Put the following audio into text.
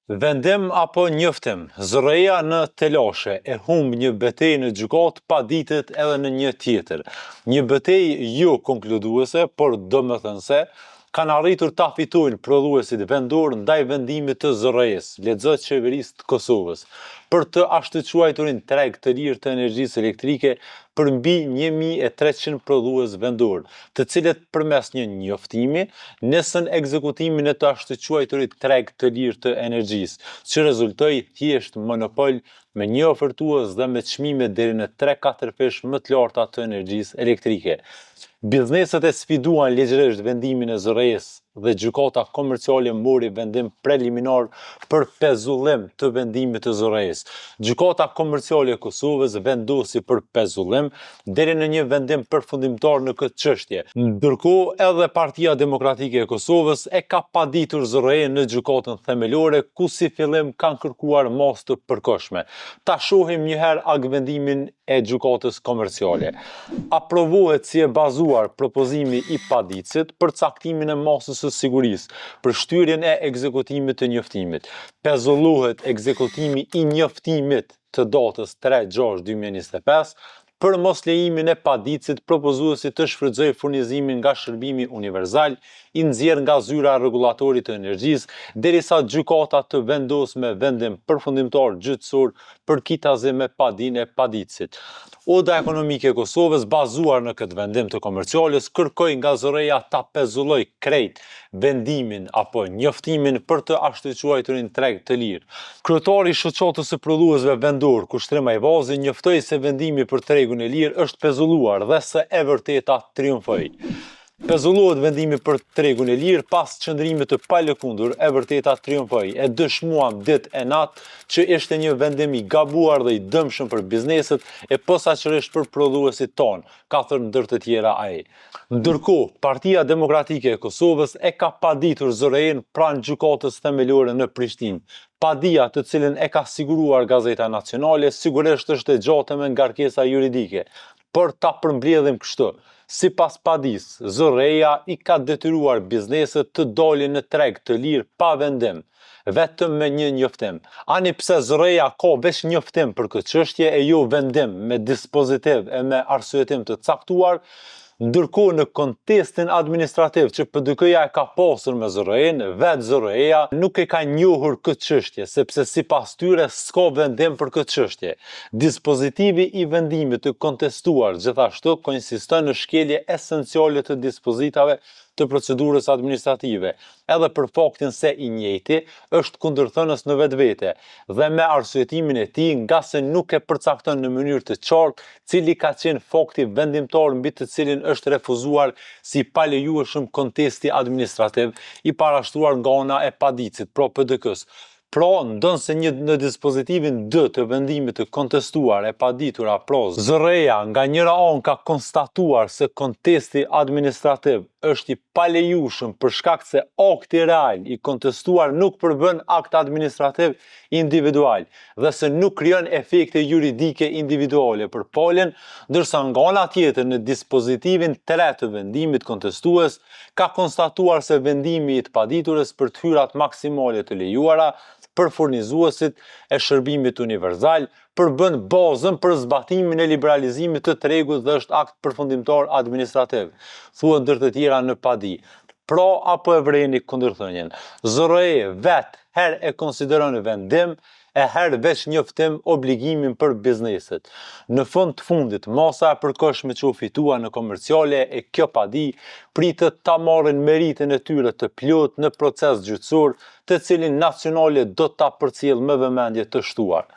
Vendim apo njoftim, zërëja në telashe e humb një betejë në gjykatë pa ditët edhe në një tjetër. Një betejë jo konkluduese, por domethënëse kanë arritur ta fitojnë prodhuesit vendor ndaj vendimit të zërëjes, lexo qeverisë të Kosovës, për të ashtuquajturin treg të lirë të energjisë elektrike për mbi 1300 prodhues vendor, të cilët përmes një njoftimi nesën ekzekutimin e të ashtuquajturit treg të lirë të energjisë, që rezultoi thjesht monopol me një ofertues dhe me çmime deri në 3-4 fish më të larta të energjisë elektrike. Bizneset e sfiduan ligjërisht vendimin e zërëjes dhe gjykata komerciale mori vendim preliminar për pezullim të vendimit të zërëjes. Gjykata komerciale e Kosovës vendosi për pezullim deri në një vendim përfundimtar në këtë çështje. Ndërkohë, edhe Partia Demokratike e Kosovës e ka paditur zërëjen në gjykatën themelore, ku si fillim kanë kërkuar masë të përkohshme. Ta shohim njëherë vendimin e gjykatës komerciale. Aprovohet si e bazuar propozimi i paditësit për caktimin e masës së sigurisë për shtyrjen e ekzekutimit të njoftimit. Pezullohet ekzekutimi i njoftimit të datës 3/6/2025 për mos lejimin e paditësit propozuesit të shfrytëzojë furnizimin nga shërbimi universal i nxjerrë nga zyra rregullatori të energjisë, derisa gjykata të vendosë me vendim përfundimtar gjyqësor për kitazim me padinë e paditësit. Oda Ekonomike e Kosovës, bazuar në këtë vendim të komerciales, kërkoi nga zërëja ta pezullojë krejt vendimin apo njoftimin për të ashtuquajturin treg të lirë. Kryetari i shoqatës së prodhuesve vendor, Kushtrim Ajvazi, njoftoi se vendimi për tregun e lirë është pezulluar dhe se e vërteta triumfoi. Pezullohet vendimi për tregun e lirë pas qëndrimit të palëkundur, e vërteta triumfoi. E dëshmuam ditë e natë që ishte një vendim i gabuar dhe i dëmshëm për bizneset e posaçërisht për prodhuesit tonë, ka thënë ndër të tjera ai. Ndërkohë, Partia Demokratike e Kosovës e ka paditur zërëjen pranë gjykatës themelore në Prishtinë. Padia, të cilën e ka siguruar Gazeta Nacionale, sigurisht është e gjatë me ngarkesa juridike. Por ta përmbledhim kështu. Sipas padisë, zërëja i ka detyruar bizneset të dalin në treg të lirë pa vendim, vetëm me një njoftim. Ani pse zërëja ka veç njoftim për këtë çështje e jo vendim me dispozitiv e me arsyetim të caktuar, ndërkohë në kontestin administrativ që PDK-ja e ka pasur me zërëjen, vetë zërëja nuk e ka njohur këtë çështje, sepse sipas tyre s'ka vendim për këtë çështje. Dispozitivi i vendimit të kontestuar gjithashtu konsiston në shkelje esenciale të dispozitave të procedurës administrative, edhe për faktin se i njëjti është kundërthënës në vetvete dhe me arsyetimin e tij nga se nuk e përcakton në mënyrë të qartë cili ka qenë fakti vendimtar mbi të cilin është refuzuar si palejueshëm kontesti administrativ i parashtruar nga ana e paditësit, pra PDK-s. Pra, ndonse në dispozitivin D të vendimit të kontestuar e paditura, pra zërëja nga njëra anë ka konstatuar se kontesti administrativ është i palejueshëm për shkak se akti real i kontestuar nuk përbën akt administrativ individual dhe se nuk krijon efekte juridike individuale për palën, ndërsa nga ana tjetër në dispozitivin 3 të vendimit kontestues ka konstatuar se vendimi i të paditurës për të hyrat maksimale të lejuara për furnizuesit e shërbimit universal përbën bazën për zbatimin e liberalizimit të tregut dhe është akt përfundimtar administrativ, thuan ndër të tjera në padi. Pra apo e vreni kundërthënien. Zërëja vetë herë e konsideron vendim e herë veç njoftim obligimin për bizneset. Në fund të fundit, masa e përkohshme që u fitua në komerciale e kjo padi pritet ta marrin meritën e tyre të plot në proces gjyqësor, të cilin nacionale do ta përcjellë me vëmendje të shtuar.